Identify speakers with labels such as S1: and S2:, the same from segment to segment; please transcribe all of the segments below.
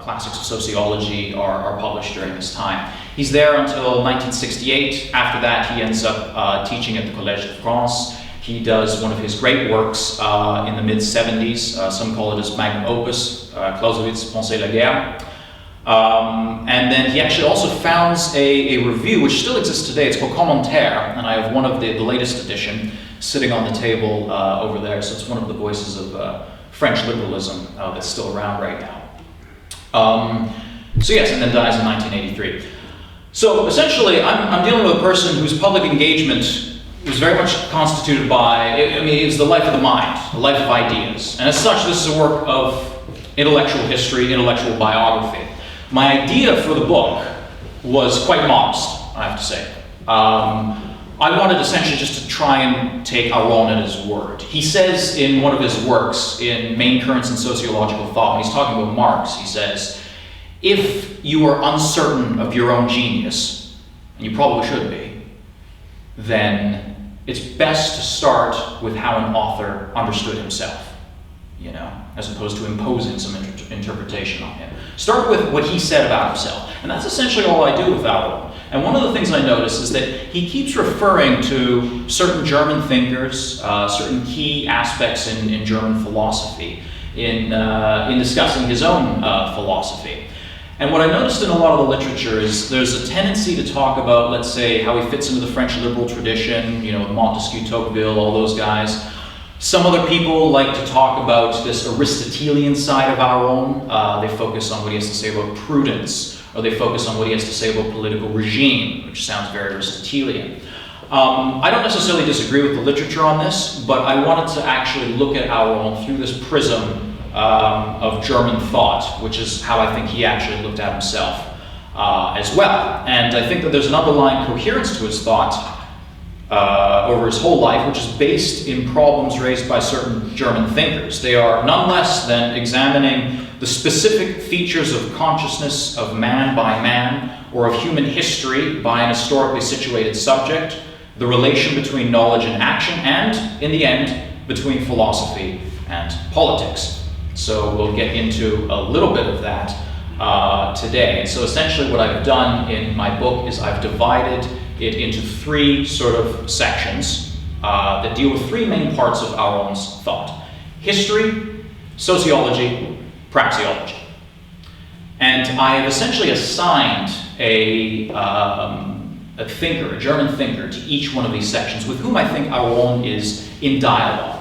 S1: classics of sociology are published during this time. He's there until 1968. After that, he ends up teaching at the Collège de France. He does one of his great works in the mid-70s. Some call it his magnum opus, Clausewitz, Pensée la guerre. And then he actually also founds a review, which still exists today. It's called Commentaire, and I have one of the latest edition sitting on the table over there. So it's one of the voices of French liberalism that's still around right now. So yes, and then dies in 1983. So essentially, I'm dealing with a person whose public engagement was very much constituted by, it was the life of the mind, the life of ideas. And as such, this is a work of intellectual history, intellectual biography. My idea for the book was quite modest, I have to say. I wanted essentially just to try and take Aron at his word. He says in one of his works, in Main Currents in Sociological Thought, when he's talking about Marx, he says, if you are uncertain of your own genius, and you probably should be, then it's best to start with how an author understood himself, as opposed to imposing some interpretation on him. Start with what he said about himself. And that's essentially all I do with Aron. And one of the things I notice is that he keeps referring to certain German thinkers, certain key aspects in German philosophy, in discussing his own philosophy. And what I noticed in a lot of the literature is there's a tendency to talk about, let's say, how he fits into the French liberal tradition, Montesquieu, Tocqueville, all those guys. Some other people like to talk about this Aristotelian side of Aron. They focus on what he has to say about prudence, or they focus on what he has to say about political regime, which sounds very Aristotelian. I don't necessarily disagree with the literature on this, but I wanted to actually look at Aron through this prism of German thought, which is how I think he actually looked at himself as well. And I think that there's an underlying coherence to his thought over his whole life, which is based in problems raised by certain German thinkers. They are none less than examining the specific features of consciousness of man by man, or of human history by an historically situated subject, the relation between knowledge and action, and, in the end, between philosophy and politics. So we'll get into a little bit of that today. And so essentially what I've done in my book is I've divided it into three sort of sections that deal with three main parts of Aron's thought: history, sociology, praxeology. And I have essentially assigned a thinker, a German thinker, to each one of these sections with whom I think Aron is in dialogue.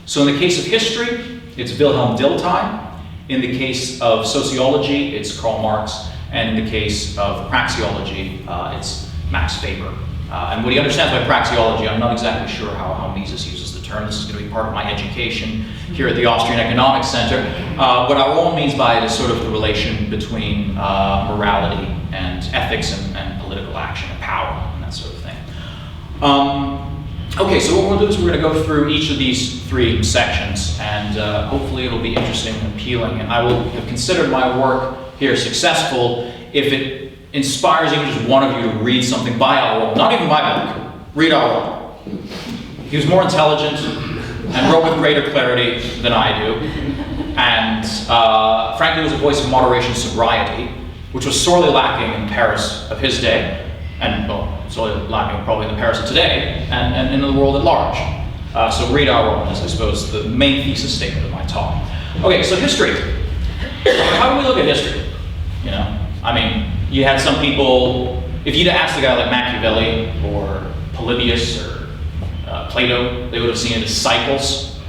S1: So in the case of history, it's Wilhelm Dilthey. In the case of sociology, it's Karl Marx. And in the case of praxeology, it's Max Weber. And what he understands by praxeology, I'm not exactly sure how Mises uses the term. This is going to be part of my education here at the Austrian Economics Center. What Aron means by it is sort of the relation between morality and ethics and political action and power and that sort of thing. Okay, so what we'll do is we're going to go through each of these three sections, and hopefully it'll be interesting and appealing. And I will have considered my work here successful if it inspires even just one of you to read something by Aron. Not even my book. Read Aron. He was more intelligent and wrote with greater clarity than I do. And frankly, was a voice of moderation, sobriety, which was sorely lacking in Paris of his day. And, well, sorely lacking probably in the Paris of today, and in the world at large. So read Aron is, I suppose, the main thesis statement of my talk. Okay, so history. How do we look at history? You had some people, if you'd asked a guy like Machiavelli or Polybius or Plato, they would have seen it as cycles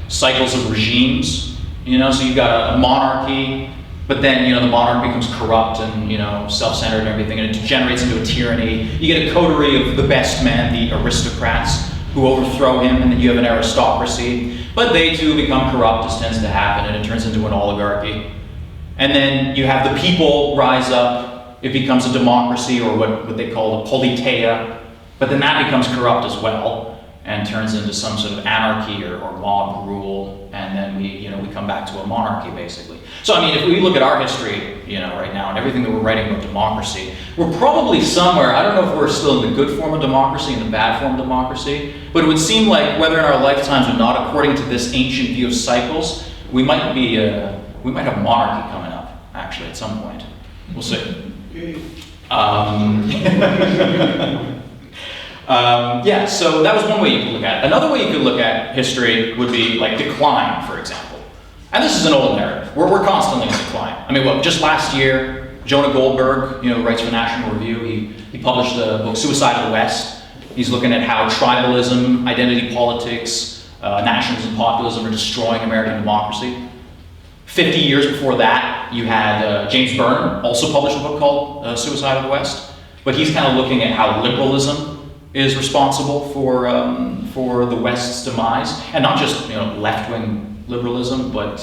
S1: of regimes. So you've got a monarchy, but then, the monarch becomes corrupt and, self-centered and everything, and it degenerates into a tyranny. You get a coterie of the best men, the aristocrats, who overthrow him, and then you have an aristocracy. But they too become corrupt, as tends to happen, and it turns into an oligarchy. And then you have the people rise up. It becomes a democracy, or what they call a politeia. But then that becomes corrupt as well, and turns into some sort of anarchy or mob rule, and then we come back to a monarchy, basically. So if we look at our history, right now, and everything that we're writing about democracy, we're probably somewhere, I don't know if we're still in the good form of democracy and the bad form of democracy, but it would seem like whether in our lifetimes or not, according to this ancient view of cycles, we might have monarchy coming up. actually, at some point. We'll see. Yeah, so that was one way you could look at it. Another way you could look at history would be like decline, for example. And this is an old narrative. We're constantly in decline. I mean, what, just last year, Jonah Goldberg, writes for National Review. He published the book Suicide of the West. He's looking at how tribalism, identity politics, nationalism, populism are destroying American democracy. 50 years before that, you had James Byrne also published a book called Suicide of the West. But he's kind of looking at how liberalism is responsible for the West's demise, and not just left-wing liberalism, but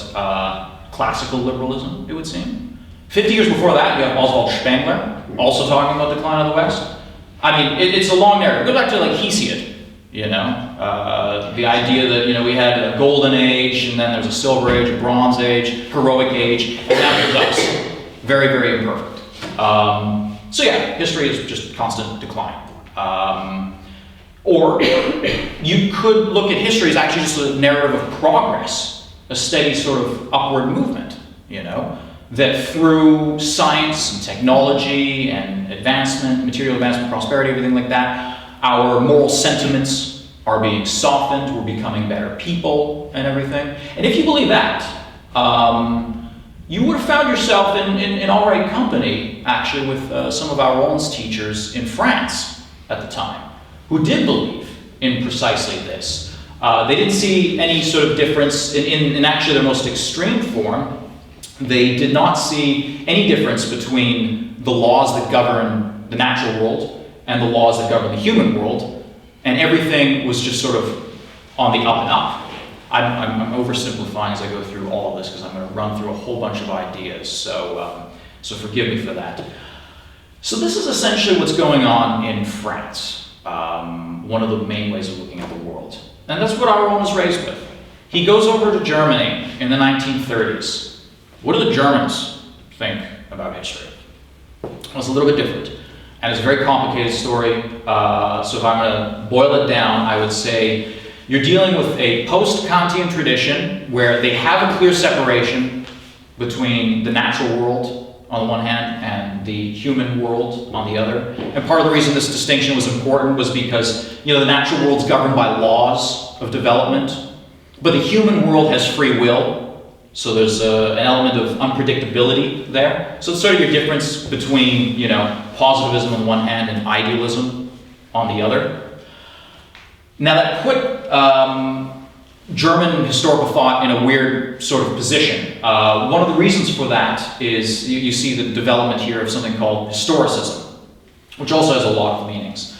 S1: classical liberalism, it would seem. 50 years before that, you have Oswald Spengler, also talking about decline of the West. I mean, it's a long narrative. Go back to like Hesiod, the idea that we had a golden age, and then there's a silver age, a bronze age, heroic age, and now there's us. Very, very imperfect. So yeah, history is just constant decline. Or you could look at history as actually just a narrative of progress, a steady sort of upward movement, that through science and technology and advancement, material advancement, prosperity, everything like that, our moral sentiments are being softened, we're becoming better people and everything. And if you believe that, you would have found yourself in all right company, actually, with some of our own teachers in France at the time, who did believe in precisely this. They didn't see any sort of difference in actually their most extreme form. They did not see any difference between the laws that govern the natural world and the laws that govern the human world, and everything was just sort of on the up and up. I'm oversimplifying as I go through all of this because I'm going to run through a whole bunch of ideas, so forgive me for that. So this is essentially what's going on in France, one of the main ways of looking at the world. And that's what Aron was raised with. He goes over to Germany in the 1930s. What do the Germans think about history? Well, it's a little bit different. And it's a very complicated story. So if I'm going to boil it down, I would say you're dealing with a post-Kantian tradition where they have a clear separation between the natural world on the one hand and the human world on the other. And part of the reason this distinction was important was because the natural world's governed by laws of development, but the human world has free will. So there's an element of unpredictability there. So it's sort of your difference between positivism on the one hand and idealism on the other. Now that put German historical thought in a weird sort of position. One of the reasons for that is you see the development here of something called Historicism, which also has a lot of meanings.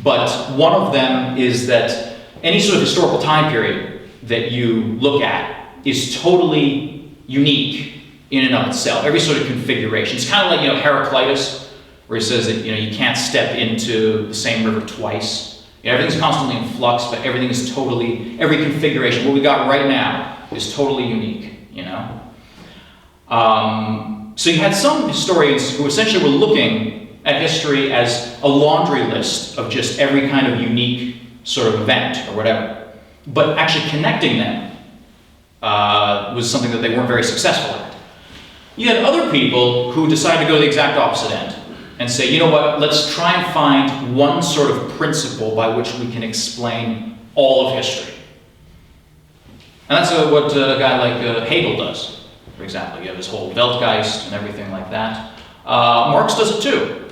S1: But one of them is that any sort of historical time period that you look at is totally unique in and of itself. Every sort of configuration. It's kind of like Heraclitus, where he says that you can't step into the same river twice. Everything's constantly in flux, but everything is every configuration, what we got right now, is totally unique, So you had some historians who essentially were looking at history as a laundry list of just every kind of unique sort of event or whatever. But actually connecting them was something that they weren't very successful at. You had other people who decided to go the exact opposite end and say, you know what, let's try and find one sort of principle by which we can explain all of history. And that's what a guy like Hegel does, for example. You have this whole Weltgeist and everything like that. Marx does it too.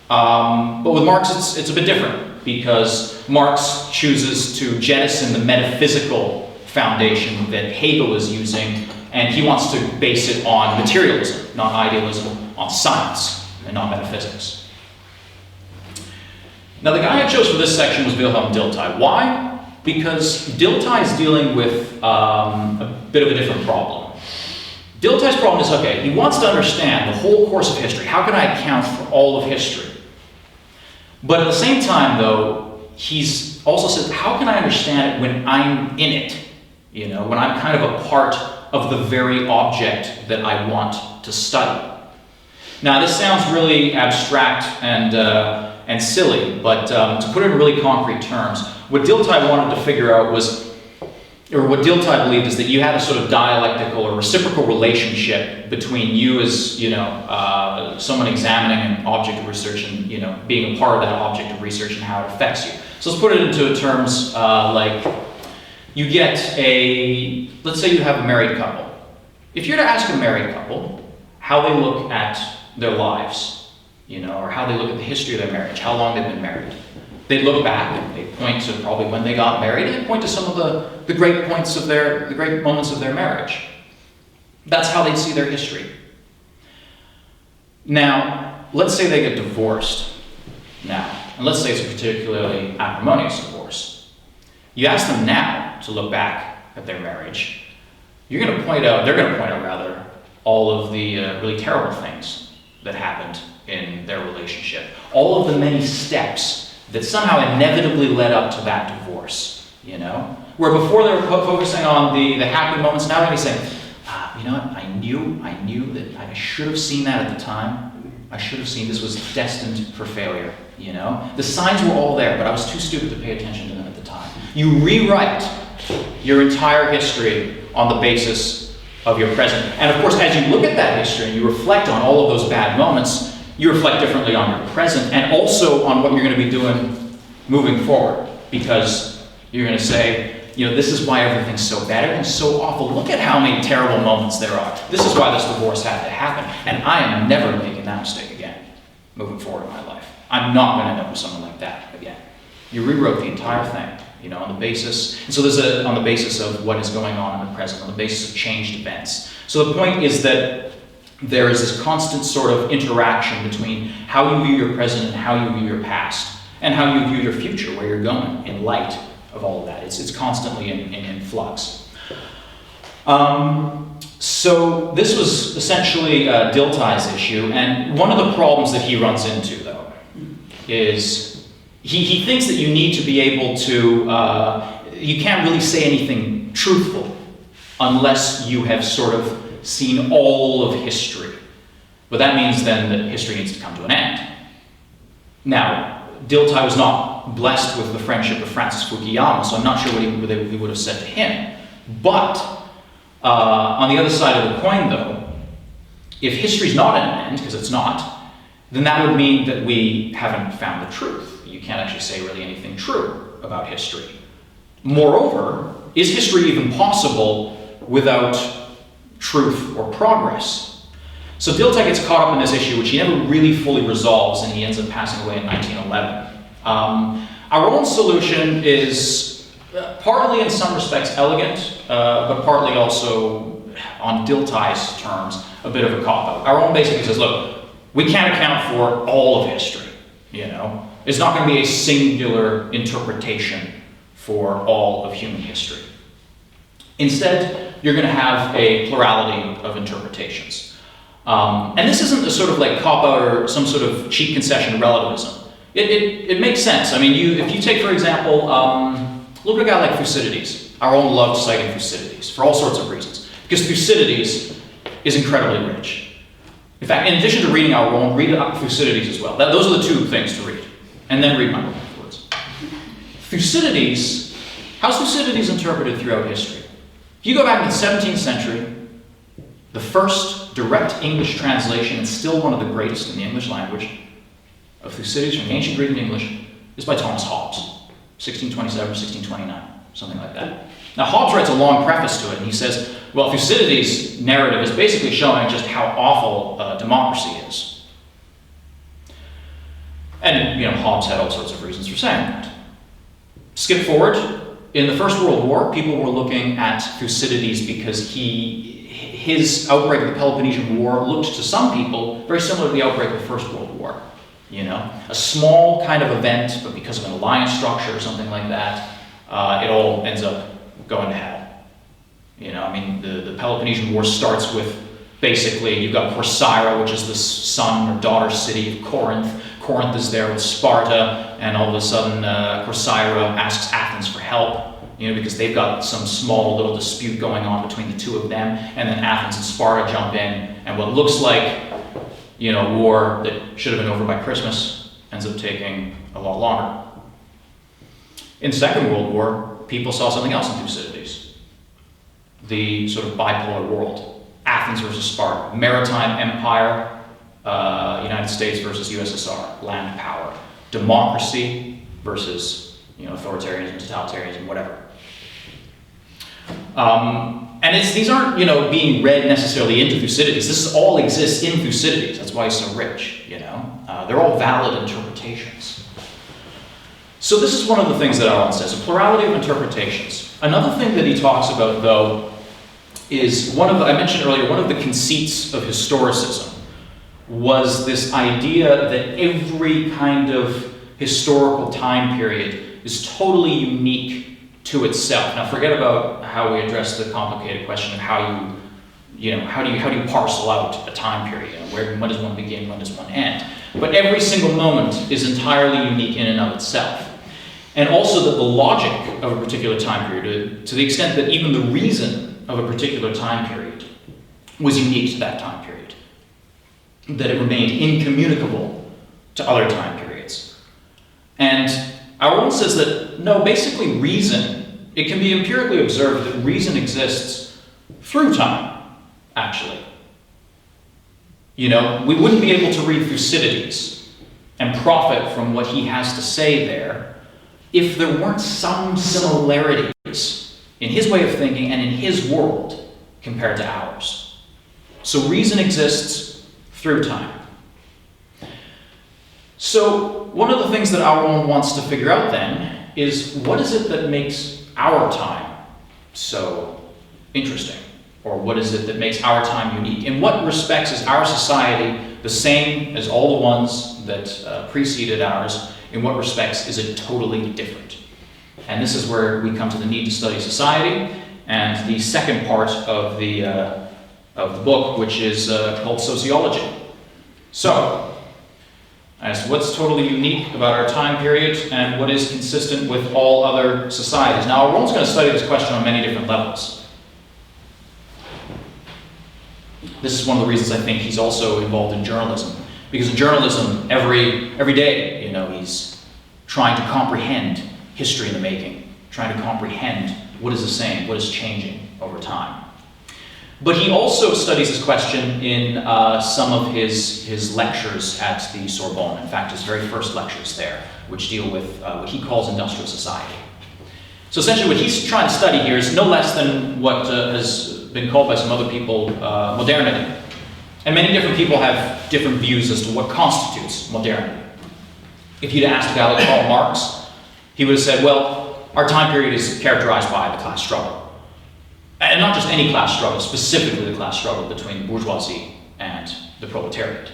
S1: But with Marx, it's a bit different, because Marx chooses to jettison the metaphysical foundation that Hegel is using, and he wants to base it on materialism, not idealism, on science, and not metaphysics. Now the guy I chose for this section was Wilhelm Dilthey. Why? Because Dilthey is dealing with a bit of a different problem. Dilthey's problem is, okay, he wants to understand the whole course of history. How can I account for all of history? But at the same time, though, he's also said, how can I understand it when I'm in it? When I'm kind of a part of the very object that I want to study. Now, this sounds really abstract and silly, but to put it in really concrete terms, what Dilthey wanted to figure out was, or what Dilthey believed, is that you had a sort of dialectical or reciprocal relationship between you as, someone examining an object of research and, being a part of that object of research and how it affects you. So let's put it into terms like you get let's say you have a married couple. If you're to ask a married couple how they look at their lives, or how they look at the history of their marriage, how long they've been married, they look back and they point to probably when they got married, and they point to some of the great moments of their marriage. That's how they'd see their history. Now, let's say they get divorced now, and let's say it's a particularly acrimonious divorce. You ask them now to look back at their marriage, they're going to point out all of the really terrible things that happened in their relationship, all of the many steps that somehow inevitably led up to that divorce, Where before they were focusing on the happy moments, now they're going to be saying, I knew that I should have seen that at the time. I should have seen this was destined for failure, The signs were all there, but I was too stupid to pay attention to them at the time. You rewrite your entire history on the basis of your present. And of course, as you look at that history and you reflect on all of those bad moments, you reflect differently on your present and also on what you're going to be doing moving forward. Because you're going to say, this is why everything's so bad, everything's so awful. Look at how many terrible moments there are. This is why this divorce had to happen. And I am never making that mistake again, moving forward in my life. I'm not going to end up with someone like that again. You rewrote the entire thing, on the basis. And so there's on the basis of what is going on in the present, on the basis of changed events. So the point is that there is this constant sort of interaction between how you view your present and how you view your past, and how you view your future, where you're going, in light of all of that. It's constantly in flux. So this was essentially Dilthey's issue, and one of the problems that he runs into, though, is he thinks that you need to be able to, you can't really say anything truthful unless you have sort of seen all of history. But that means then that history needs to come to an end. Now, Dilthey was not blessed with the friendship of Francis Fukuyama, so I'm not sure what he would have said to him. But on the other side of the coin, though, if history's not at an end, because it's not, then that would mean that we haven't found the truth. You can't actually say really anything true about history. Moreover, is history even possible without truth or progress? So Dilthey gets caught up in this issue, which he never really fully resolves, and he ends up passing away in 1911. Our own solution is partly in some respects elegant, but partly also, on Dilthey's terms, a bit of a cop-out. Our own basically says, look, we can't account for all of history, It's not going to be a singular interpretation for all of human history. Instead, you're going to have a plurality of interpretations. And this isn't a sort of like cop-out or some sort of cheap concession to relativism. It makes sense. I mean, if you take, for example, look at a guy like Thucydides. Our own loved citing Thucydides for all sorts of reasons. Because Thucydides is incredibly rich. In fact, in addition to reading our own, read Thucydides as well. Those are the two things to read. And then read my book afterwards. Thucydides, how's Thucydides interpreted throughout history? If you go back to the 17th century, the first direct English translation, and still one of the greatest in the English language, of Thucydides from ancient Greek and English is by Thomas Hobbes, 1627, 1629, something like that. Now Hobbes writes a long preface to it, and he says, well, Thucydides' narrative is basically showing just how awful democracy is. And, Hobbes had all sorts of reasons for saying that. Skip forward. In the First World War, people were looking at Thucydides because his outbreak of the Peloponnesian War looked to some people very similar to the outbreak of the First World War. A small kind of event, but because of an alliance structure or something like that, it all ends up going to hell. The Peloponnesian War starts with basically you've got Corcyra, which is the son or daughter city of Corinth. Corinth is there with Sparta, and all of a sudden Corcyra asks Athens for help, because they've got some small little dispute going on between the two of them, and then Athens and Sparta jump in, and what looks like, war that should have been over by Christmas ends up taking a lot longer. In the Second World War, people saw something else in Thucydides. the sort of bipolar world. Athens versus Sparta, maritime empire, United States versus USSR, land power, democracy versus authoritarianism, totalitarianism, whatever. And these aren't being read necessarily into Thucydides. This all exists in Thucydides. That's why he's so rich. They're all valid interpretations. So this is one of the things that Aron says: a plurality of interpretations. Another thing that he talks about, though, is I mentioned earlier, one of the conceits of historicism was this idea that every kind of historical time period is totally unique to itself. Now, forget about how we address the complicated question of how do you parcel out a time period? When does one begin? When does one end? But every single moment is entirely unique in and of itself. And also that the logic of a particular time period, to the extent that even the reason of a particular time period was unique to that time period, that it remained incommunicable to other time periods. And Aron says that, no, basically reason, it can be empirically observed that reason exists through time, actually. We wouldn't be able to read Thucydides and profit from what he has to say there if there weren't some similarities in his way of thinking and in his world compared to ours. So reason exists through time. So one of the things that Aron wants to figure out then is, what is it that makes our time so interesting? Or what is it that makes our time unique? In what respects is our society the same as all the ones that preceded ours? In what respects is it totally different? And this is where we come to the need to study society, and the second part of the book, which is called Sociology. So, as what's totally unique about our time period and what is consistent with all other societies. Now, Aron's going to study this question on many different levels. This is one of the reasons I think he's also involved in journalism. Because in journalism, every day, he's trying to comprehend history in the making, trying to comprehend what is the same, what is changing over time. But he also studies this question in some of his lectures at the Sorbonne. In fact, his very first lectures there, which deal with what he calls industrial society. So essentially what he's trying to study here is no less than what has been called by some other people modernity. And many different people have different views as to what constitutes modernity. If you'd asked a guy like Karl Marx, he would have said, well, our time period is characterized by the class struggle. And not just any class struggle, specifically the class struggle between bourgeoisie and the proletariat.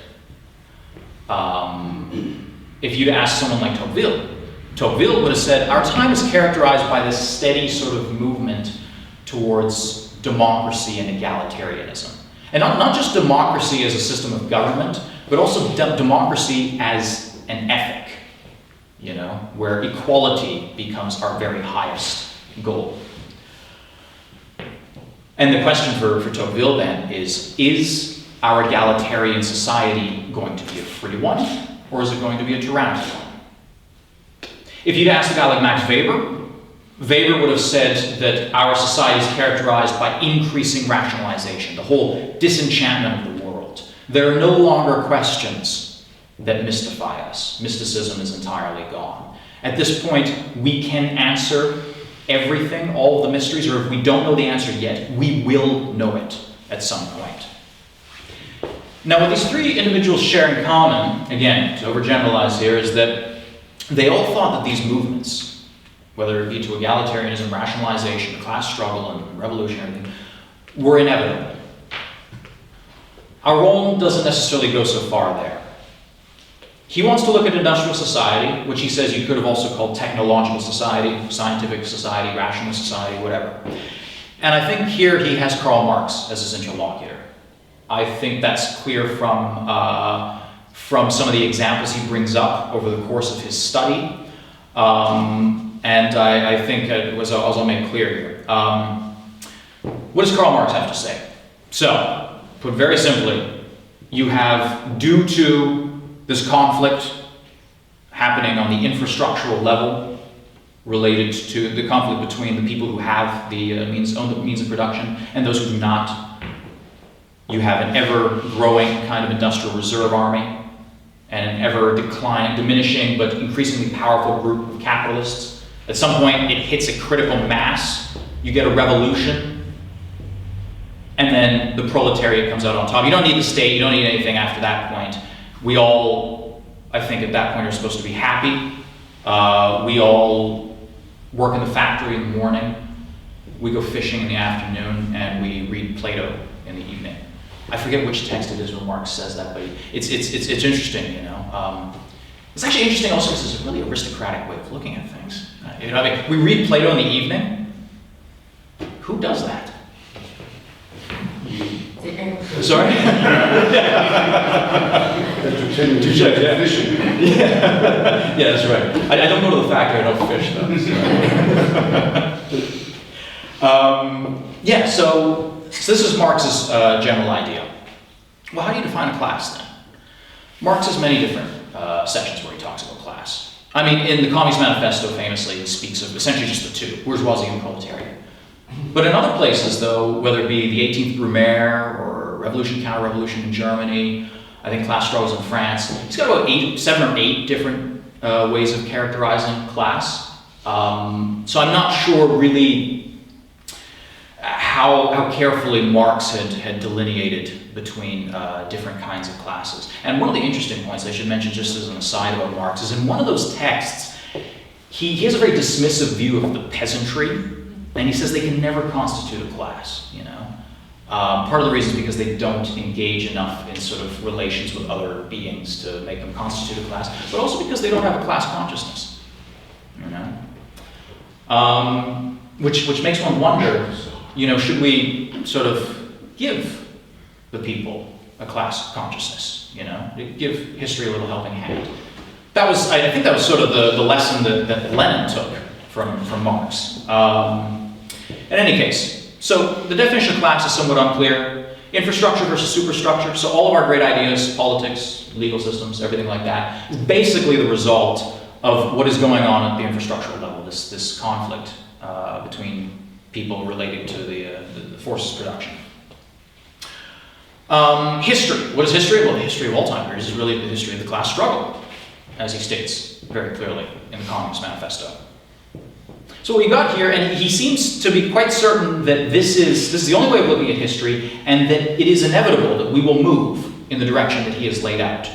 S1: If you'd asked someone like Tocqueville would have said, our time is characterized by this steady sort of movement towards democracy and egalitarianism. And not just democracy as a system of government, but also democracy as an ethic, where equality becomes our very highest goal. And the question for Tocqueville then is our egalitarian society going to be a free one, or is it going to be a tyrannical one? If you'd asked a guy like Max Weber would have said that our society is characterized by increasing rationalization, the whole disenchantment of the world. There are no longer questions that mystify us. Mysticism is entirely gone. At this point, we can answer everything, all of the mysteries, or if we don't know the answer yet, we will know it at some point. Now, what these three individuals share in common, again, to overgeneralize here, is that they all thought that these movements, whether it be to egalitarianism, rationalization, class struggle, and revolution, everything, were inevitable. Aron doesn't necessarily go so far there. He wants to look at industrial society, which he says you could have also called technological society, scientific society, rational society, whatever. And I think here he has Karl Marx as his interlocutor. I think that's clear from some of the examples he brings up over the course of his study. And I think, as I'll make clear here, what does Karl Marx have to say? So, put very simply, you have, due to this conflict happening on the infrastructural level, related to the conflict between the people who have the own the means of production and those who do not. You have an ever-growing kind of industrial reserve army and an diminishing but increasingly powerful group of capitalists. At some point, it hits a critical mass. You get a revolution, and then the proletariat comes out on top. You don't need the state. You don't need anything after that point. We all, I think, at that point are supposed to be happy. We all work in the factory in the morning. We go fishing in the afternoon, and we read Plato in the evening. I forget which text it is where Marx says that, but it's interesting, you know. It's actually interesting also because it's a really aristocratic way of looking at things. You know, I mean, we read Plato in the evening. Who does that? Sorry? Yeah, that's right. I don't go to the factory, I don't fish though. Yeah, so this is Marx's general idea. Well, how do you define a class then? Marx has many different sections where he talks about class. I mean, in the Communist Manifesto, famously, he speaks of essentially just the two, bourgeoisie and proletariat. But in other places, though, whether it be the 18th Brumaire or revolution, counter-revolution in Germany, I think class struggles in France, he's got about 7 or 8 different ways of characterizing class. So I'm not sure really how carefully Marx had delineated between different kinds of classes. And one of the interesting points I should mention just as an aside about Marx is in one of those texts, he has a very dismissive view of the peasantry. And he says they can never constitute a class, you know. Part of the reason is because they don't engage enough in sort of relations with other beings to make them constitute a class, but also because they don't have a class consciousness, you know. Which makes one wonder, you know, should we sort of give the people a class consciousness, you know, give history a little helping hand? That was, I think that was sort of the lesson that Lenin took from Marx. In any case, so the definition of class is somewhat unclear. Infrastructure versus superstructure. So all of our great ideas, politics, legal systems, everything like that, is basically the result of what is going on at the infrastructural level, this conflict between people relating to the forces of production. History. What is history? Well, the history of all time periods is really the history of the class struggle, as he states very clearly in the Communist Manifesto. So what we got here, and he seems to be quite certain that this is the only way of looking at history, and that it is inevitable that we will move in the direction that he has laid out.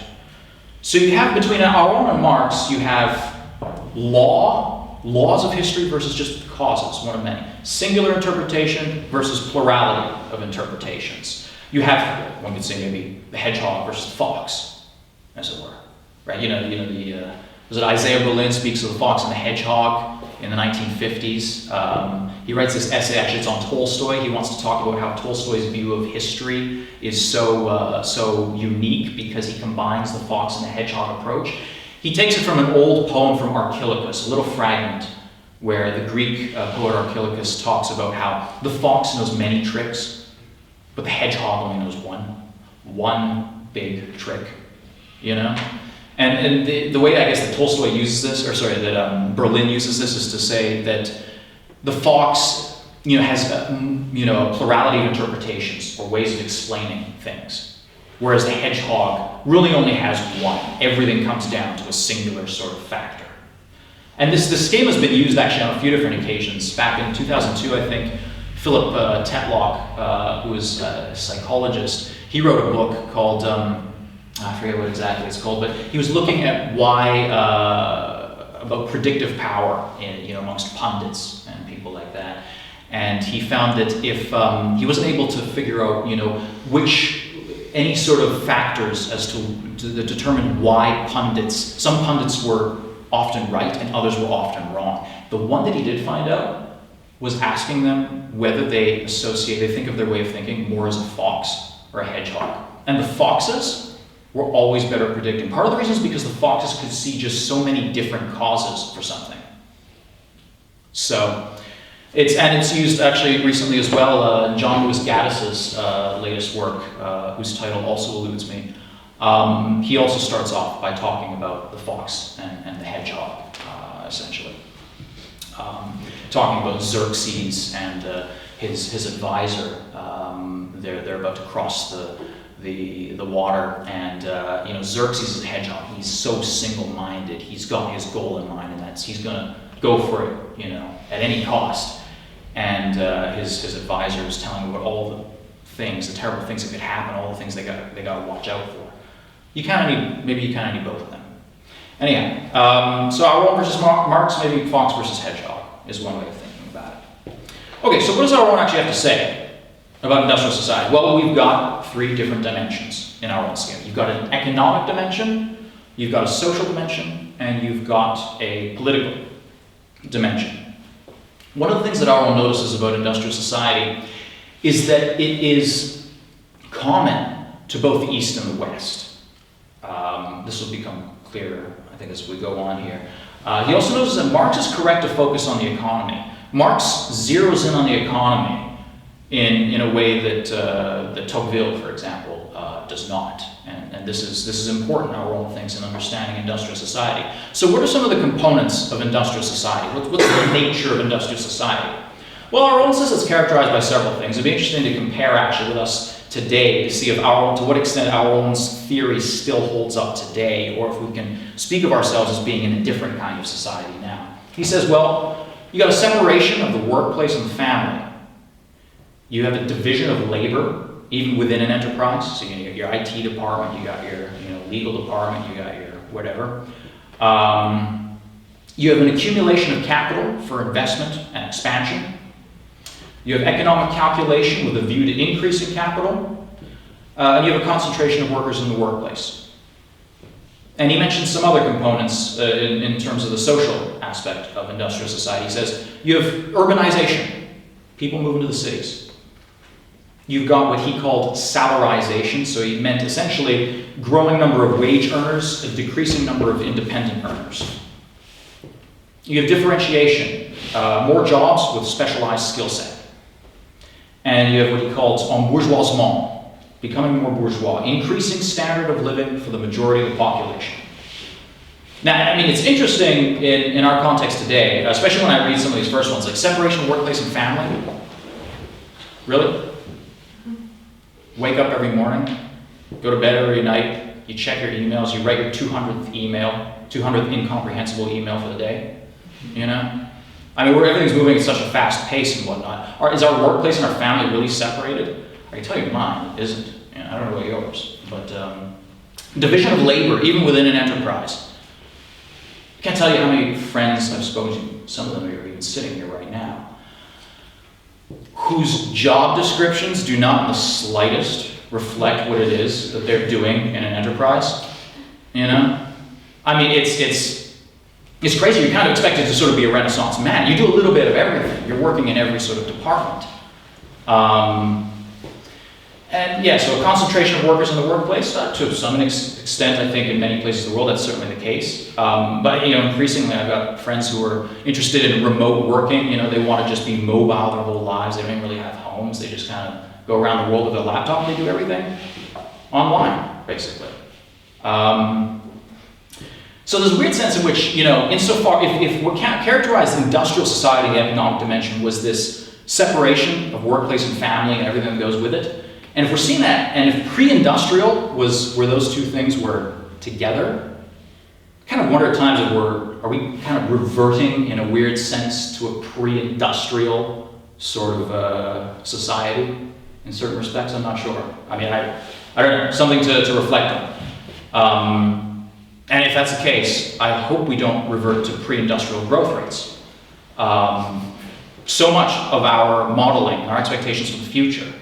S1: So you have between Aron and Marx, you have laws of history versus just causes, one of many. Singular interpretation versus plurality of interpretations. You have, one could say maybe the hedgehog versus the fox, as it were. Right? Was it Isaiah Berlin speaks of the fox and the hedgehog in the 1950s. He writes this essay, actually it's on Tolstoy. He wants to talk about how Tolstoy's view of history is so unique because he combines the fox and the hedgehog approach. He takes it from an old poem from Archilochus, a little fragment where the Greek poet Archilochus talks about how the fox knows many tricks, but the hedgehog only knows one big trick, you know? And the way I guess that Tolstoy uses this, that Berlin uses this, is to say that the fox, you know, has a plurality of interpretations or ways of explaining things, whereas the hedgehog really only has one. Everything comes down to a singular sort of factor. And this scheme has been used actually on a few different occasions. Back in 2002, I think, Philip Tetlock, who was a psychologist, he wrote a book called I forget what exactly it's called, but he was looking at why about predictive power in, amongst pundits and people like that, and he found that if he wasn't able to figure out, any sort of factors as to determine why some pundits were often right and others were often wrong. The one that he did find out was asking them whether they think of their way of thinking more as a fox or a hedgehog, and the foxes were always better at predicting. Part of the reason is because the foxes could see just so many different causes for something. So, it's used actually recently as well in John Lewis Gaddis's latest work, whose title also eludes me. He also starts off by talking about the fox and the hedgehog, essentially. talking about Xerxes and his advisor. They're about to cross the water, and Xerxes is a hedgehog. He's so single-minded. He's got his goal in mind, and he's going to go for it, at any cost. And his advisor is telling him about all the terrible things that could happen, all the things they got to watch out for. You kind of need both of them. Anyhow, so Aron versus Marx, maybe fox versus hedgehog is one way of thinking about it. Okay, so what does Aron actually have to say about industrial society? Well, we've got three different dimensions in our own scheme. You've got an economic dimension, you've got a social dimension, and you've got a political dimension. One of the things that Aron notices about industrial society is that it is common to both the East and the West. This will become clearer, I think, as we go on here. He also notices that Marx is correct to focus on the economy. Marx zeroes in on the economy in a way that Tocqueville, for example, does not. And this is important, our own things, in understanding industrial society. So what are some of the components of industrial society? What's the nature of industrial society? Well, Aron says it's characterized by several things. It'd be interesting to compare actually with us today to see if to what extent Aron's theory still holds up today, or if we can speak of ourselves as being in a different kind of society now. He says, well, you got a separation of the workplace and the family. You have a division of labor, even within an enterprise. So you got your IT department, you got your legal department, you got your whatever. You have an accumulation of capital for investment and expansion. You have economic calculation with a view to increasing capital. And you have a concentration of workers in the workplace. And he mentions some other components in terms of the social aspect of industrial society. He says you have urbanization, people moving to the cities. You've got what he called salarization, so he meant essentially growing number of wage earners, a decreasing number of independent earners. You have differentiation, more jobs with specialized skill set. And you have what he calls embourgeoisement, becoming more bourgeois, increasing standard of living for the majority of the population. Now, I mean, it's interesting in our context today, especially when I read some of these first ones, like separation of workplace and family. Really? Wake up every morning, go to bed every night, you check your emails, you write your 200th incomprehensible email for the day, I mean, everything's moving at such a fast pace and whatnot. Is our workplace and our family really separated? I can tell you mine isn't. I don't know about yours. But division of labor, even within an enterprise. I can't tell you how many friends I've spoken to, some of them are even sitting here right now, whose job descriptions do not in the slightest reflect what it is that they're doing in an enterprise. I mean, it's crazy. You're kind of expected to sort of be a Renaissance man. You do a little bit of everything. You're working in every sort of department. And yeah, so a concentration of workers in the workplace, to some extent, I think in many places of the world, that's certainly the case. But increasingly, I've got friends who are interested in remote working. They want to just be mobile their whole lives. They don't even really have homes. They just kind of go around the world with their laptop. They do everything online, basically. So there's a weird sense in which, insofar, if what characterized industrial society, the economic dimension, was this separation of workplace and family and everything that goes with it, and if we're seeing that, and if pre-industrial was where those two things were together, I kind of wonder at times if are we kind of reverting in a weird sense to a pre-industrial sort of society in certain respects? I'm not sure. I mean, I don't know, something to reflect on. And if that's the case, I hope we don't revert to pre-industrial growth rates. So much of our modeling, our expectations for the future,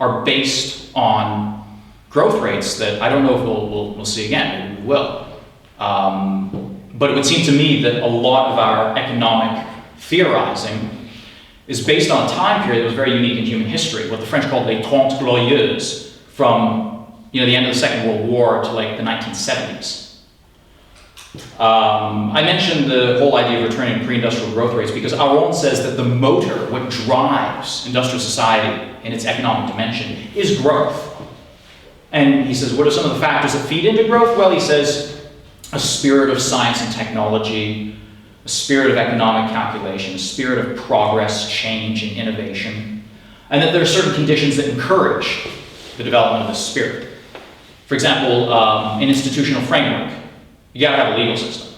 S1: are based on growth rates that I don't know if we'll see again. Maybe we will. But it would seem to me that a lot of our economic theorizing is based on a time period that was very unique in human history, what the French called les Trente Glorieuses, from the end of the Second World War to like the 1970s. I mentioned the whole idea of returning to pre-industrial growth rates because Aron says that the motor, what drives industrial society in its economic dimension, is growth. And he says, what are some of the factors that feed into growth? Well, he says, a spirit of science and technology, a spirit of economic calculation, a spirit of progress, change, and innovation, and that there are certain conditions that encourage the development of this spirit. For example, an institutional framework. You gotta have a legal system.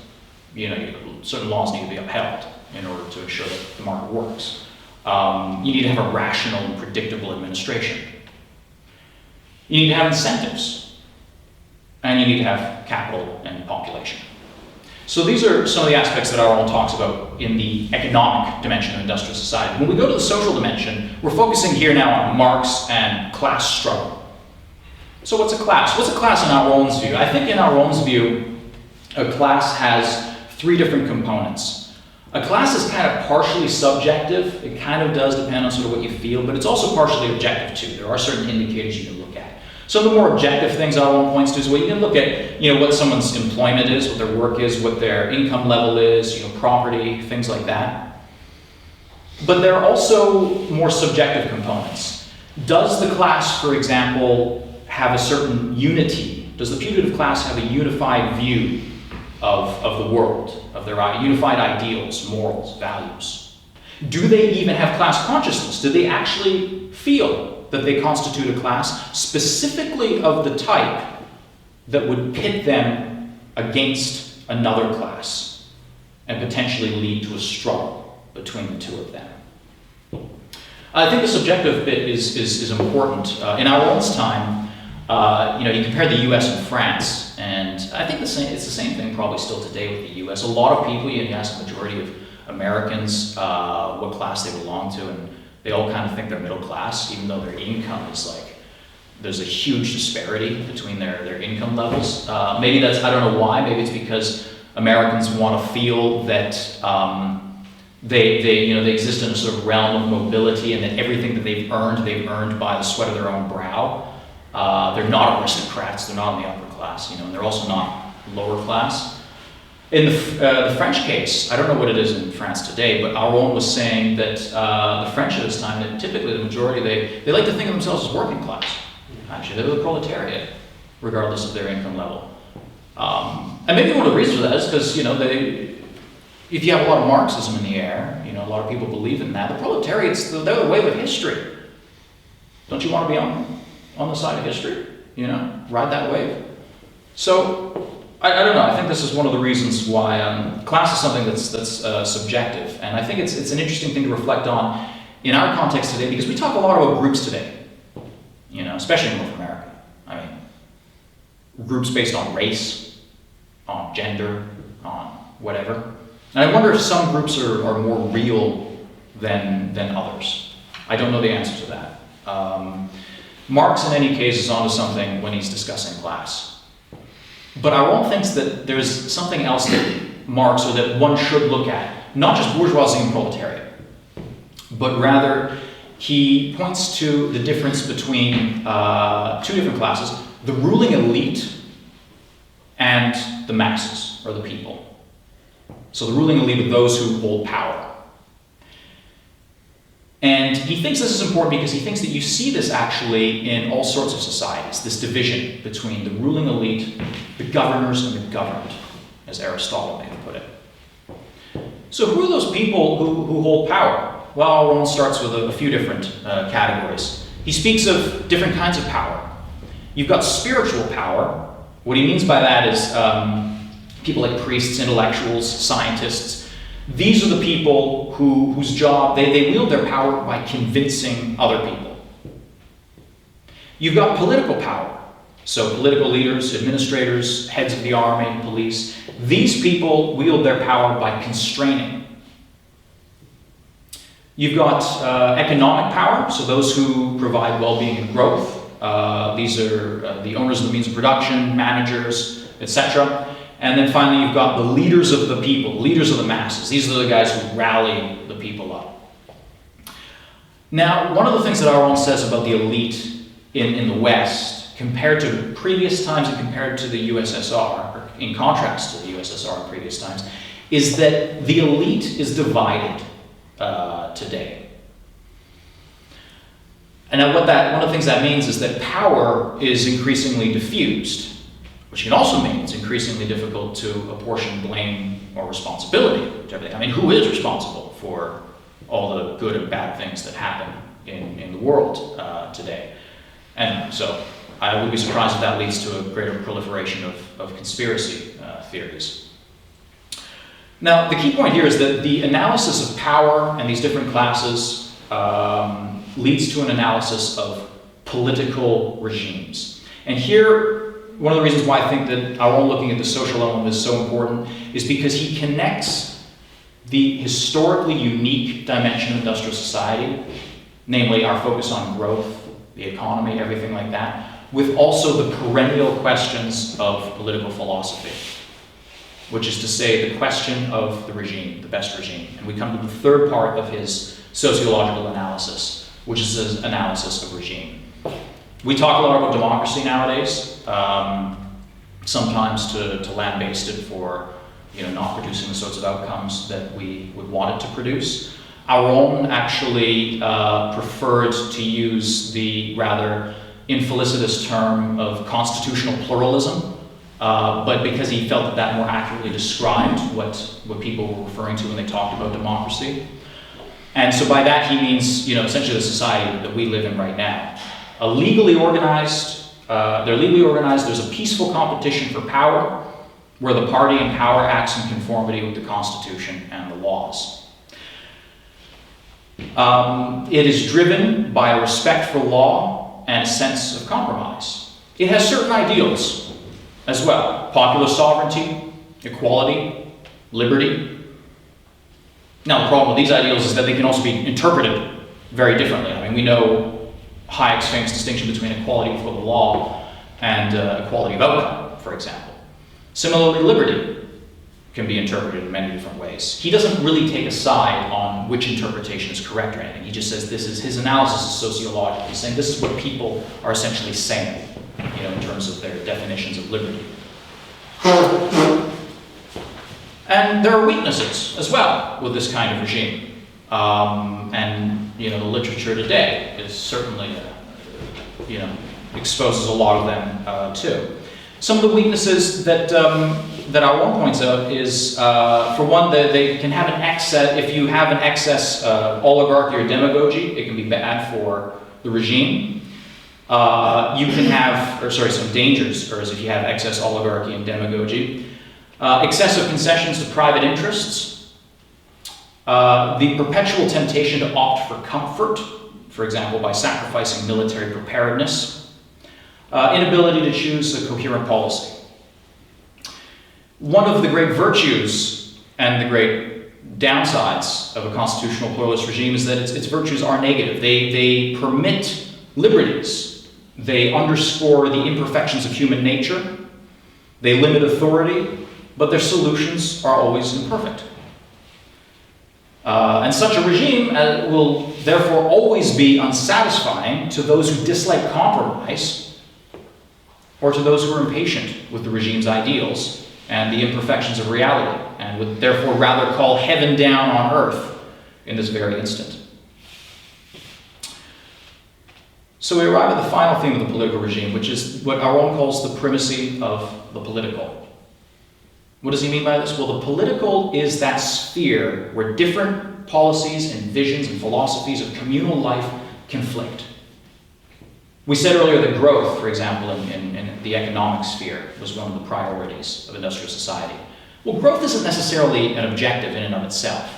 S1: Certain laws need to be upheld in order to ensure that the market works. You need to have a rational and predictable administration. You need to have incentives. And you need to have capital and population. So these are some of the aspects that Aron talks about in the economic dimension of industrial society. When we go to the social dimension, we're focusing here now on Marx and class struggle. So what's a class? What's a class in Aron's view? I think in Aron's view, a class has three different components. A class is kind of partially subjective. It kind of does depend on sort of what you feel, but it's also partially objective too. There are certain indicators you can look at. So the more objective things Aron points to is well, you can look at what someone's employment is, what their work is, what their income level is, property, things like that. But there are also more subjective components. Does the class, for example, have a certain unity? Does the putative class have a unified view of the world, of their unified ideals, morals, values? Do they even have class consciousness? Do they actually feel that they constitute a class specifically of the type that would pit them against another class and potentially lead to a struggle between the two of them? I think the subjective bit is important. In Aron's time, you compare the US and France, and I think it's the same thing probably still today with the US. A lot of people, you ask the majority of Americans what class they belong to, and they all kind of think they're middle class, even though their income is there's a huge disparity between their income levels. Maybe that's, I don't know why, maybe it's because Americans want to feel that they exist in a sort of realm of mobility, and that everything that they've earned by the sweat of their own brow. They're not aristocrats, they're not in the upper class, and they're also not lower class. In the French case, I don't know what it is in France today, but Aron was saying that the French at this time, that typically the majority, they like to think of themselves as working class. Actually, they're the proletariat, regardless of their income level. And maybe one of the reasons for that is because, if you have a lot of Marxism in the air, a lot of people believe in that, the proletariats, they're the wave of history. Don't you want to be on the side of history? Ride that wave? So, I don't know. I think this is one of the reasons why class is something that's subjective, and I think it's an interesting thing to reflect on in our context today, because we talk a lot about groups today, especially in North America. I mean, groups based on race, on gender, on whatever. And I wonder if some groups are more real than others. I don't know the answer to that. Marx, in any case, is onto something when he's discussing class. But Aron thinks that there's something else that Marx, or that one should look at, not just bourgeoisie and proletariat, but rather he points to the difference between two different classes, the ruling elite and the masses, or the people. So the ruling elite are those who hold power. And he thinks this is important because he thinks that you see this actually in all sorts of societies, this division between the ruling elite, the governors, and the governed, as Aristotle may have put it. So who are those people who hold power? Well, Aron starts with a few different categories. He speaks of different kinds of power. You've got spiritual power. What he means by that is people like priests, intellectuals, scientists. These are the people whose job, they wield their power by convincing other people. You've got political power. So political leaders, administrators, heads of the army, police. These people wield their power by constraining. You've got economic power, so those who provide well-being and growth. These are the owners of the means of production, managers, etc. And then finally, you've got the leaders of the people, leaders of the masses. These are the guys who rally the people up. Now, one of the things that Aron says about the elite in the West, compared to previous times and compared to the USSR, or in contrast to the USSR in previous times, is that the elite is divided today. And now one of the things that means is that power is increasingly diffused. which can also mean it's increasingly difficult to apportion blame or responsibility to everything. I mean, who is responsible for all the good and bad things that happen in the world today? And so I would be surprised if that leads to a greater proliferation of conspiracy theories. Now, the key point here is that the analysis of power and these different classes leads to an analysis of political regimes. And here, one of the reasons why I think that our own looking at the social element is so important is because he connects the historically unique dimension of industrial society, namely our focus on growth, the economy, everything like that, with also the perennial questions of political philosophy, which is to say the question of the regime, the best regime. And we come to the third part of his sociological analysis, which is his analysis of regime. We talk a lot about democracy nowadays, sometimes to lambaste it for not producing the sorts of outcomes that we would want it to produce. Our own actually preferred to use the rather infelicitous term of constitutional pluralism, but because he felt that more accurately described what people were referring to when they talked about democracy. And so by that he means, essentially the society that we live in right now. They're legally organized, there's a peaceful competition for power, where the party in power acts in conformity with the Constitution and the laws. It is driven by a respect for law and a sense of compromise. It has certain ideals as well: popular sovereignty, equality, liberty. Now, the problem with these ideals is that they can also be interpreted very differently. I mean, we know Hayek's famous distinction between equality before the law and equality of outcome, for example. Similarly, liberty can be interpreted in many different ways. He doesn't really take a side on which interpretation is correct or anything. He just says this is his analysis is sociological. He's saying this is what people are essentially saying, in terms of their definitions of liberty. And there are weaknesses as well with this kind of regime. The literature today is certainly, exposes a lot of them too. Some of the weaknesses that Aron points out is, for one, that they can have an excess. If you have an excess oligarchy or demagogy, it can be bad for the regime. You can have, some dangers, or as if you have excess oligarchy and demagogy. Excessive concessions to private interests. The perpetual temptation to opt for comfort, for example, by sacrificing military preparedness. Inability to choose a coherent policy. One of the great virtues and the great downsides of a constitutional pluralist regime is that its virtues are negative. They permit liberties. They underscore the imperfections of human nature. They limit authority, but their solutions are always imperfect. And such a regime will therefore always be unsatisfying to those who dislike compromise, or to those who are impatient with the regime's ideals and the imperfections of reality, and would therefore rather call heaven down on earth in this very instant. So we arrive at the final theme of the political regime, which is what Aron calls the primacy of the political. What does he mean by this? Well, the political is that sphere where different policies and visions and philosophies of communal life conflict. We said earlier that growth, for example, in the economic sphere was one of the priorities of industrial society. Well, growth isn't necessarily an objective in and of itself.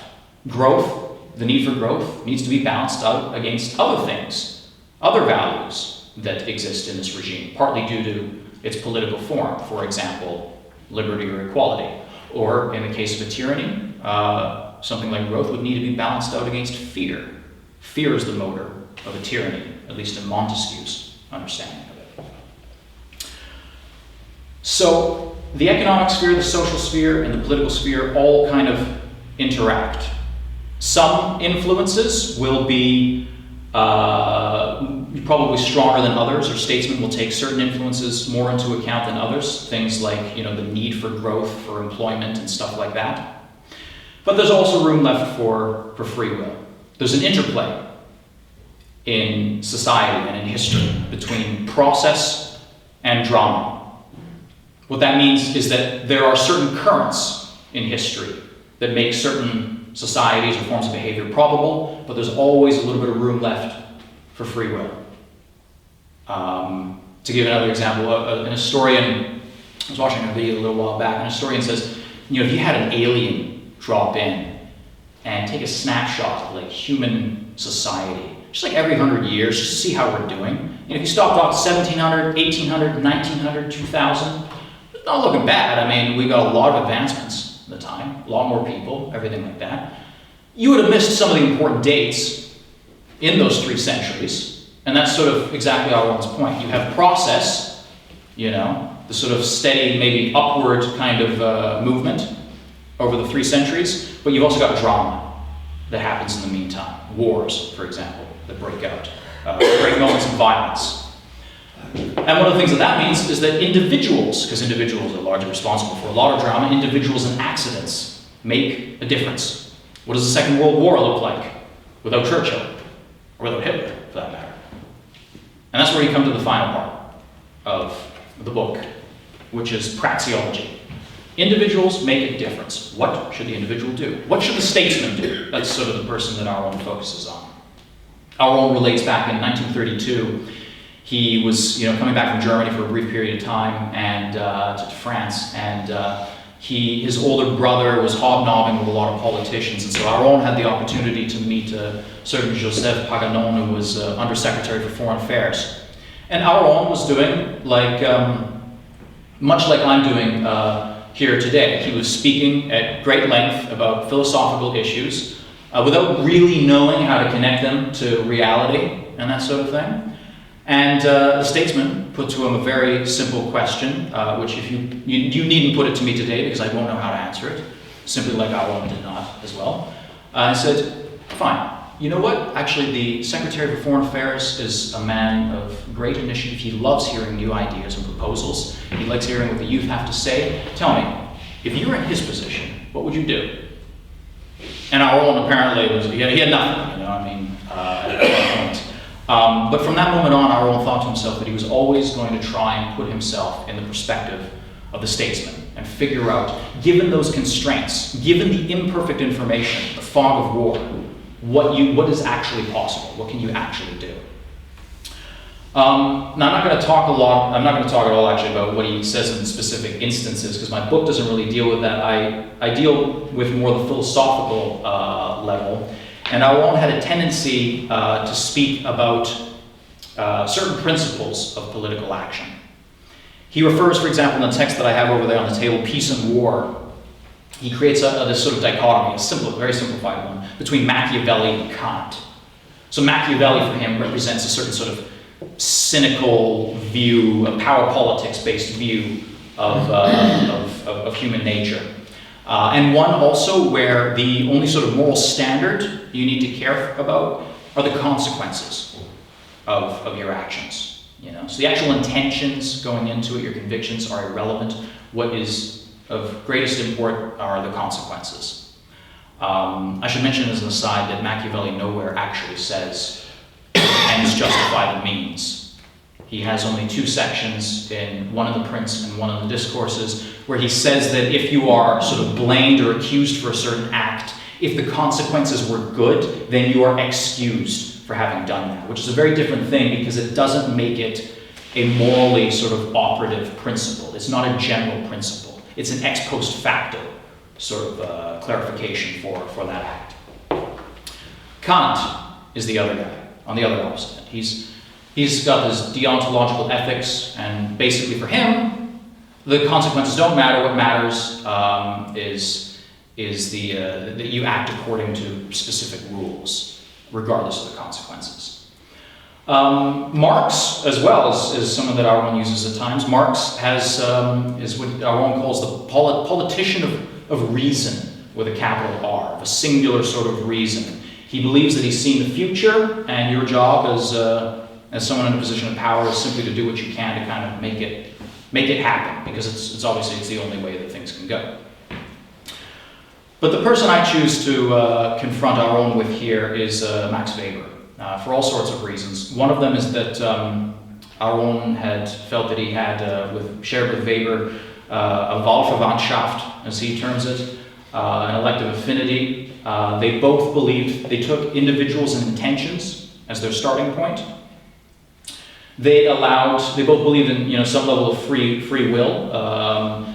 S1: Growth, the need for growth, needs to be balanced out against other things, other values that exist in this regime, partly due to its political form, for example, liberty or equality. Or in the case of a tyranny, something like growth would need to be balanced out against fear. Fear is the motor of a tyranny, at least in Montesquieu's understanding of it. So the economic sphere, the social sphere, and the political sphere all kind of interact. Some influences will be probably stronger than others, or statesmen will take certain influences more into account than others, things like the need for growth, for employment, and stuff like that. But there's also room left for free will. There's an interplay in society and in history between process and drama. What that means is that there are certain currents in history that make certain societies or forms of behavior probable, but there's always a little bit of room left for free will. To give another example, an historian, I was watching a video a little while back, and a historian says, if you had an alien drop in and take a snapshot of like human society, just like every 100 years, just to see how we're doing. If you stopped off 1700, 1800, 1900, 2000, it's not looking bad. I mean, we got a lot of advancements at the time, a lot more people, everything like that. You would have missed some of the important dates in those 3 centuries. And that's sort of exactly Aron's point. You have process, the sort of steady, maybe upward kind of movement over the 3 centuries, but you've also got drama that happens in the meantime. Wars, for example, that break out, great moments of violence. And one of the things that means is that individuals, because individuals are largely responsible for a lot of drama, individuals and accidents make a difference. What does the Second World War look like without Churchill, or without Hitler, for that matter? And that's where you come to the final part of the book, which is Praxeology. Individuals make a difference. What should the individual do? What should the statesman do? That's sort of the person that Aron focuses on. Aron relates back in 1932. He was, coming back from Germany for a brief period of time and to France, and his older brother was hobnobbing with a lot of politicians, and so Aron had the opportunity to meet a certain Joseph Paganon, who was Undersecretary for Foreign Affairs. And Aron was doing much like I'm doing here today. He was speaking at great length about philosophical issues without really knowing how to connect them to reality and that sort of thing. And the statesman put to him a very simple question, which if you needn't put it to me today because I won't know how to answer it, simply like Aron did not as well. I said, fine, you know what? Actually, the Secretary for Foreign Affairs is a man of great initiative. He loves hearing new ideas and proposals. He likes hearing what the youth have to say. Tell me, if you were in his position, what would you do? And Aron apparently he had nothing, at that point. But from that moment on, Aron thought to himself that he was always going to try and put himself in the perspective of the statesman and figure out, given those constraints, given the imperfect information, the fog of war, what is actually possible? What can you actually do? Now, I'm not going to talk at all actually about what he says in specific instances, because my book doesn't really deal with that. I deal with more the philosophical level. And Aron had a tendency to speak about certain principles of political action. He refers, for example, in the text that I have over there on the table, Peace and War. He creates this sort of dichotomy, a very simplified one, between Machiavelli and Kant. So Machiavelli for him represents a certain sort of cynical view, a power politics-based view of human nature. And one also where the only sort of moral standard you need to care about are the consequences of your actions. So the actual intentions going into it, your convictions, are irrelevant. What is of greatest import are the consequences. I should mention as an aside that Machiavelli nowhere actually says ends justify the means. He has only 2 sections in one of the Prince and one of the Discourses where he says that if you are sort of blamed or accused for a certain act, if the consequences were good, then you are excused for having done that, which is a very different thing because it doesn't make it a morally sort of operative principle. It's not a general principle. It's an ex post facto sort of clarification for that act. Kant is the other guy, on the other opposite. He's got this deontological ethics, and basically for him, the consequences don't matter. What matters is that you act according to specific rules, regardless of the consequences. Marx, as well, is someone that Aron uses at times. Marx is what Aron calls the politician of reason, with a capital R, of a singular sort of reason. He believes that he's seen the future, and your job as someone in a position of power is simply to do what you can to kind of make it happen, because it's obviously the only way that things can go. But the person I choose to confront Aron with here is Max Weber, for all sorts of reasons. One of them is that Aron had felt that he had shared with Weber a Wahlverwandtschaft, as he terms it, an elective affinity. They both believed, they took individuals and intentions as their starting point. They both believed in some level of free will.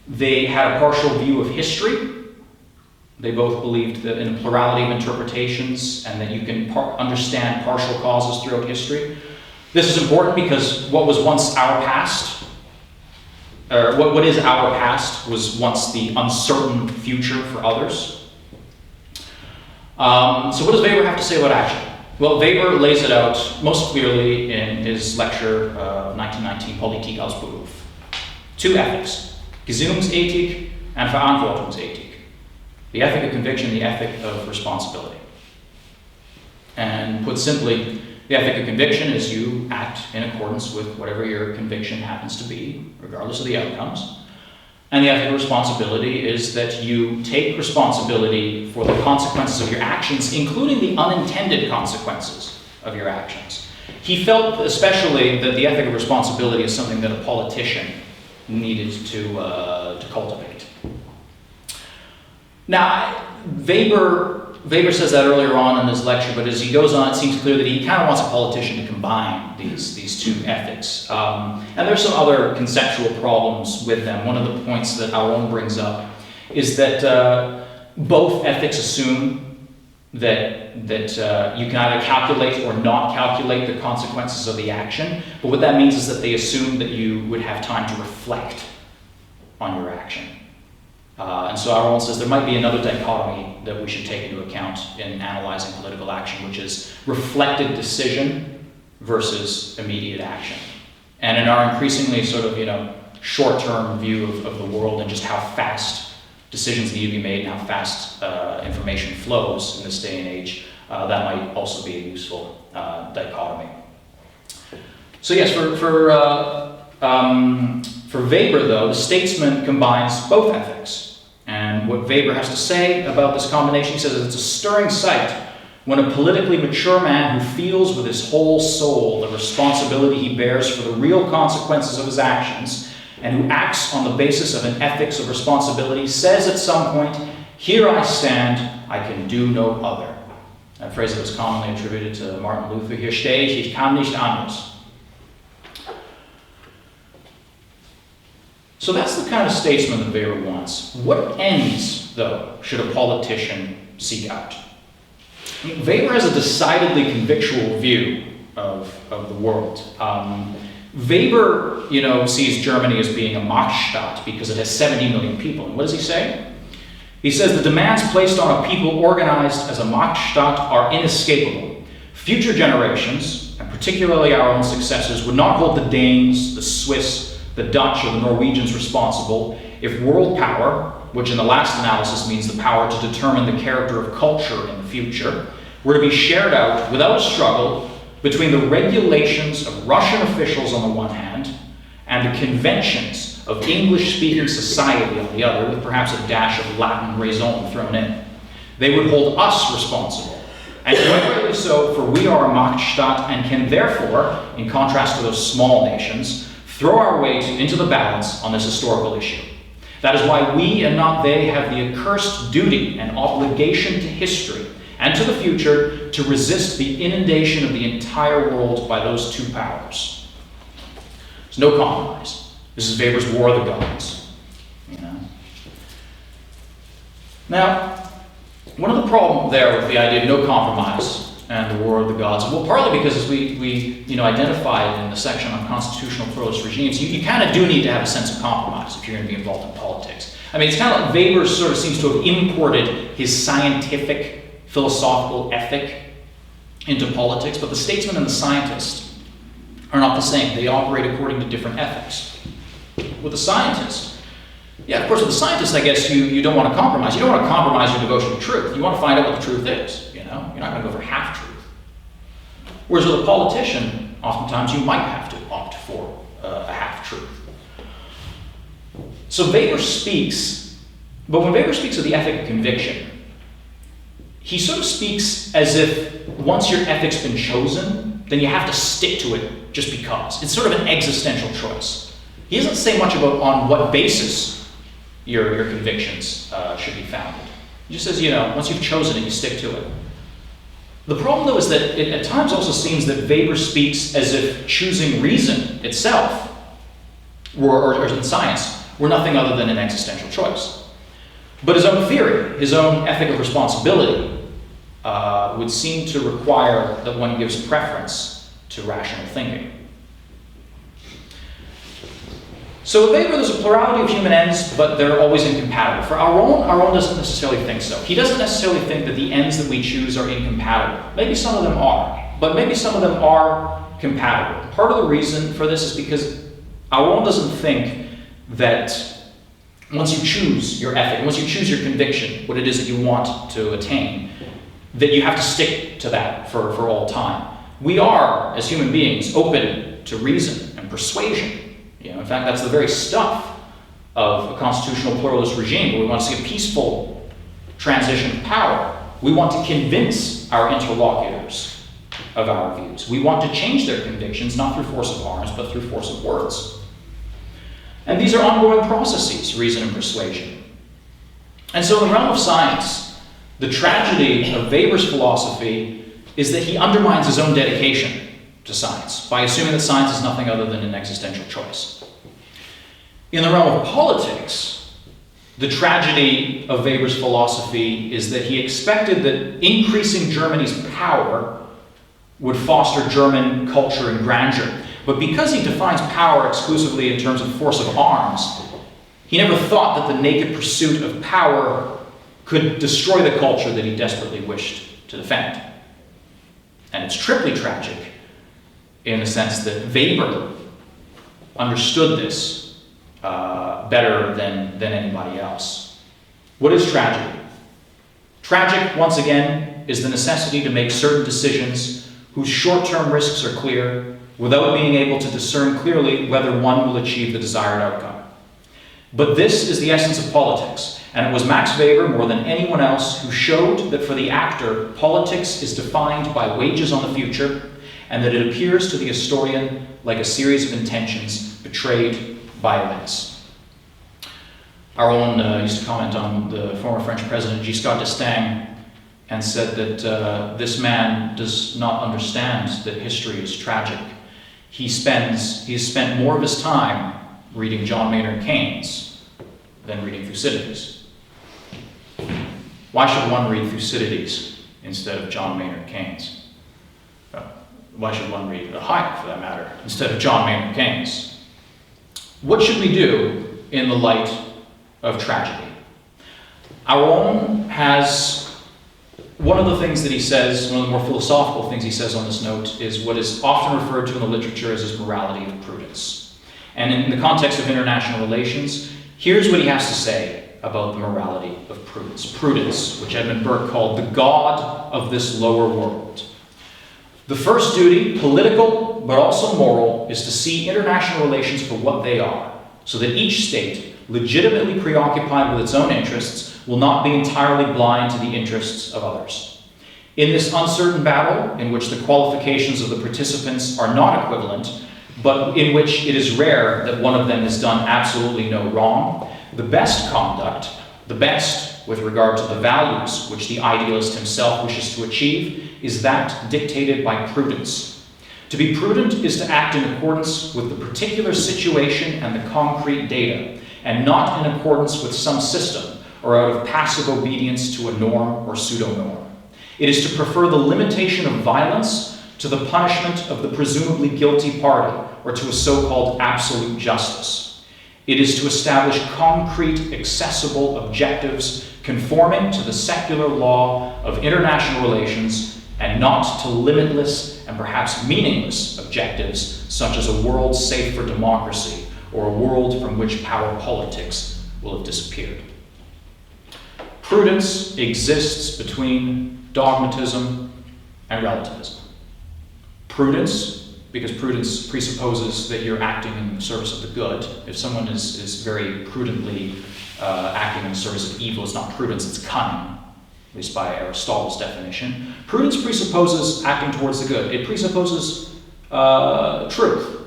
S1: They had a partial view of history. They both believed that in a plurality of interpretations and that you can understand partial causes throughout history. This is important because what was once our past, or what is our past, was once the uncertain future for others. So what does Weber have to say about action? Well, Weber lays it out most clearly in his lecture of 1919, Politik als Beruf. Two ethics, Gesinnungsethik and Verantwortungsethik. The ethic of conviction, the ethic of responsibility. And put simply, the ethic of conviction is you act in accordance with whatever your conviction happens to be, regardless of the outcomes. And the ethic of responsibility is that you take responsibility for the consequences of your actions, including the unintended consequences of your actions. He felt especially that the ethic of responsibility is something that a politician needed to cultivate. Now, Weber says that earlier on in his lecture, but as he goes on, it seems clear that he kind of wants a politician to combine these two ethics. And there's some other conceptual problems with them. One of the points that Aron brings up is that both ethics assume that you can either calculate or not calculate the consequences of the action. But what that means is that they assume that you would have time to reflect on your action. And so Aron says there might be another dichotomy that we should take into account in analyzing political action, which is reflected decision versus immediate action. And in our increasingly sort of, short-term view of the world and just how fast decisions need to be made and how fast information flows in this day and age, that might also be a useful dichotomy. So yes, for Weber, though, the statesman combines both ethics. And what Weber has to say about this combination, he says it's a stirring sight when a politically mature man who feels with his whole soul the responsibility he bears for the real consequences of his actions and who acts on the basis of an ethics of responsibility says at some point, "Here I stand, I can do no other." A phrase that was commonly attributed to Martin Luther, "Hier stehe ich kann nicht anders." So that's the kind of statesman that Weber wants. What ends, though, should a politician seek out? Weber has a decidedly convictual view of the world. Weber, sees Germany as being a Machtstaat because it has 70 million people. And what does he say? He says the demands placed on a people organized as a Machtstaat are inescapable. Future generations, and particularly our own successors, would not hold the Danes, the Swiss, the Dutch, or the Norwegians responsible if world power, which in the last analysis means the power to determine the character of culture in the future, were to be shared out without a struggle between the regulations of Russian officials on the one hand and the conventions of English-speaking society on the other, with perhaps a dash of Latin raison thrown in. They would hold us responsible. And quite rightly so, for we are a Machtstaat and can therefore, in contrast to those small nations, throw our weight into the balance on this historical issue. That is why we and not they have the accursed duty and obligation to history and to the future to resist the inundation of the entire world by those two powers. There's no compromise. This is Weber's War of the Gods. Now, one of the problems there with the idea of no compromise and the War of the Gods, well, partly because as we identified in the section on constitutional pluralist regimes, you kind of do need to have a sense of compromise if you're going to be involved in politics. I mean, it's kind of like Weber sort of seems to have imported his scientific, philosophical ethic into politics, but the statesman and the scientist are not the same. They operate according to different ethics. With the scientist, of course, with the scientist, I guess you don't want to compromise. You don't want to compromise your devotion to truth. You want to find out what the truth is. You're not going to go for half-truth. Whereas with a politician, oftentimes you might have to opt for a half-truth. So Weber speaks, but when Weber speaks of the ethic of conviction, he sort of speaks as if once your ethic's been chosen, then you have to stick to it just because. It's sort of an existential choice. He doesn't say much about on what basis your convictions should be founded. He just says, once you've chosen it, you stick to it. The problem, though, is that it at times also seems that Weber speaks as if choosing reason itself, or in science, were nothing other than an existential choice. But his own theory, his own ethic of responsibility, would seem to require that one gives preference to rational thinking. So with Weber, there's a plurality of human ends, but they're always incompatible. For Aron doesn't necessarily think so. He doesn't necessarily think that the ends that we choose are incompatible. Maybe some of them are, but maybe some of them are compatible. Part of the reason for this is because Aron doesn't think that once you choose your ethic, once you choose your conviction, what it is that you want to attain, that you have to stick to that for all time. We are, as human beings, open to reason and persuasion. In fact, that's the very stuff of a constitutional pluralist regime, where we want to see a peaceful transition of power. We want to convince our interlocutors of our views. We want to change their convictions, not through force of arms, but through force of words. And these are ongoing processes, reason and persuasion. And so in the realm of science, the tragedy of Weber's philosophy is that he undermines his own dedication to science by assuming that science is nothing other than an existential choice. In the realm of politics, the tragedy of Weber's philosophy is that he expected that increasing Germany's power would foster German culture and grandeur. But because he defines power exclusively in terms of force of arms, he never thought that the naked pursuit of power could destroy the culture that he desperately wished to defend. And it's triply tragic in the sense that Weber understood this better than anybody else. What is tragedy? Tragic, once again, is the necessity to make certain decisions whose short-term risks are clear without being able to discern clearly whether one will achieve the desired outcome. But this is the essence of politics, and it was Max Weber more than anyone else who showed that for the actor, politics is defined by wages on the future, and that it appears to the historian like a series of intentions betrayed by events. Aron used to comment on the former French president Giscard d'Estaing and said that this man does not understand that history is tragic. He's spent more of his time reading John Maynard Keynes than reading Thucydides. Why should one read Thucydides instead of John Maynard Keynes? Why should one read Hayek, for that matter, instead of John Maynard Keynes? What should we do in the light of tragedy? Aron has one of the things that he says, one of the more philosophical things he says on this note, is what is often referred to in the literature as his morality of prudence. And in the context of international relations, here's what he has to say about the morality of prudence. Prudence, which Edmund Burke called the god of this lower world. The first duty, political but also moral, is to see international relations for what they are, so that each state, legitimately preoccupied with its own interests, will not be entirely blind to the interests of others. In this uncertain battle, in which the qualifications of the participants are not equivalent, but in which it is rare that one of them has done absolutely no wrong, the best conduct, the best with regard to the values which the idealist himself wishes to achieve, is that dictated by prudence. To be prudent is to act in accordance with the particular situation and the concrete data, and not in accordance with some system or out of passive obedience to a norm or pseudo-norm. It is to prefer the limitation of violence to the punishment of the presumably guilty party, or to a so-called absolute justice. It is to establish concrete, accessible objectives conforming to the secular law of international relations, and not to limitless and perhaps meaningless objectives such as a world safe for democracy or a world from which power politics will have disappeared. Prudence exists between dogmatism and relativism. Prudence, because prudence presupposes that you're acting in the service of the good. If someone is very prudently acting in the service of evil, it's not prudence, it's cunning, at least by Aristotle's definition. Prudence presupposes acting towards the good. It presupposes truth.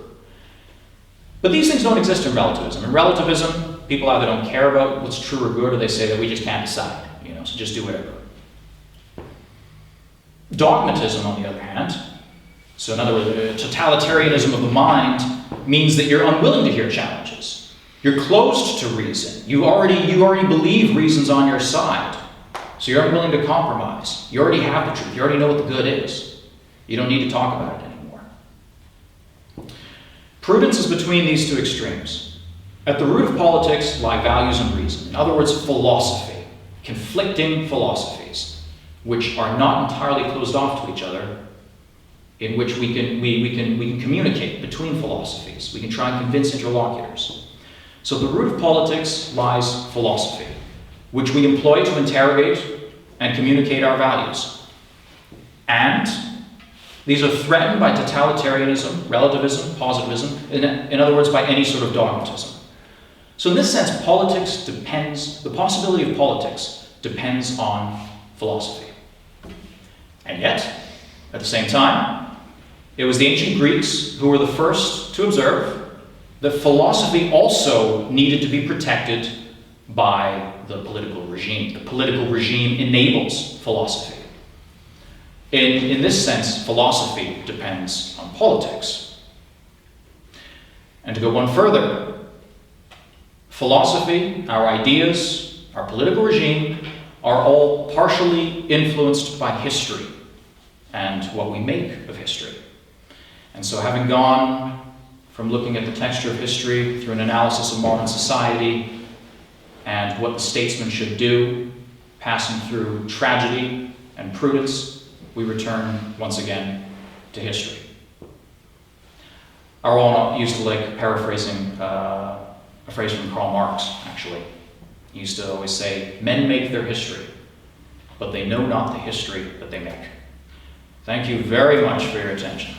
S1: But these things don't exist in relativism. In relativism, people either don't care about what's true or good, or they say that we just can't decide, so just do whatever. Dogmatism, on the other hand, so in other words, totalitarianism of the mind, means that you're unwilling to hear challenges. You're closed to reason. You already believe reason's on your side. So you're unwilling to compromise. You already have the truth. You already know what the good is. You don't need to talk about it anymore. Prudence is between these two extremes. At the root of politics lie values and reason. In other words, philosophy. Conflicting philosophies, which are not entirely closed off to each other, in which we can communicate between philosophies. We can try and convince interlocutors. So the root of politics lies philosophy, which we employ to interrogate and communicate our values. And these are threatened by totalitarianism, relativism, positivism, in other words, by any sort of dogmatism. So in this sense, the possibility of politics depends on philosophy. And yet, at the same time, it was the ancient Greeks who were the first to observe that philosophy also needed to be protected by the political regime. The political regime enables philosophy. In this sense, philosophy depends on politics. And to go one further, philosophy, our ideas, our political regime are all partially influenced by history and what we make of history. And so having gone from looking at the texture of history through an analysis of modern society and what the statesman should do, passing through tragedy and prudence, we return once again to history. Aron used to like paraphrasing a phrase from Karl Marx, actually. He used to always say, "Men make their history, but they know not the history that they make." Thank you very much for your attention.